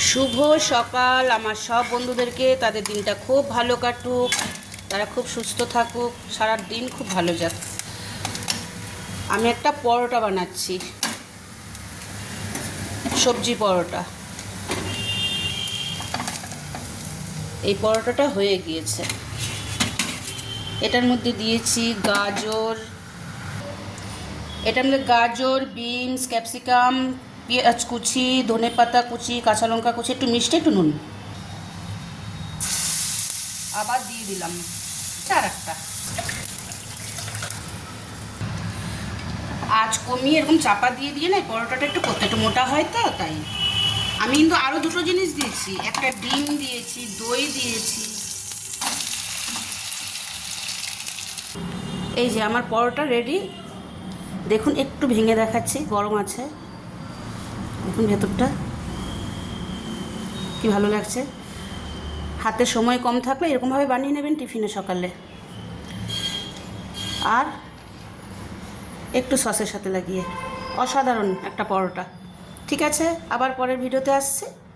শুভ সকাল আমার সব বন্ধুদেরকে, তাদের দিনটা খুব ভালো কাটুক, তারা খুব সুস্থ থাকুক, সারা দিন খুব ভালো যাক। আমি একটা পরোটা বানাচ্ছি, সবজি পরোটা। এই পরোটাটা হয়ে গিয়েছে। এটার মধ্যে দিয়েছি গাজর, এটার মধ্যে গাজর, বিনস, ক্যাপসিকাম, পেঁয়াজ কুচি, ধনেপাতা কুচি, কাঁচা লঙ্কা কুচি, একটু মিষ্টি, একটু নুন। আবার দিয়ে দিলাম আর একটা। আজ কমিয়ে এরকম চাপা দিয়ে দিয়ে না পরোটাটা একটু করতে একটু মোটা হয়, তো তাই আমি কিন্তু আরও দুটো জিনিস দিয়েছি, একটা ডিম দিয়েছি, দই দিয়েছি। এই যে আমার পরোটা রেডি। দেখুন, একটু ভেঙে দেখাচ্ছি, গরম আছে। দেখুন ভেতরটা কি ভালো লাগছে। হাতে সময় কম থাকলে এরকমভাবে বানিয়ে নেবেন টিফিনে সকালে, আর একটু সসের সাথে লাগিয়ে। অসাধারণ একটা পরোটা। ঠিক আছে, আবার পরের ভিডিওতে আসছি।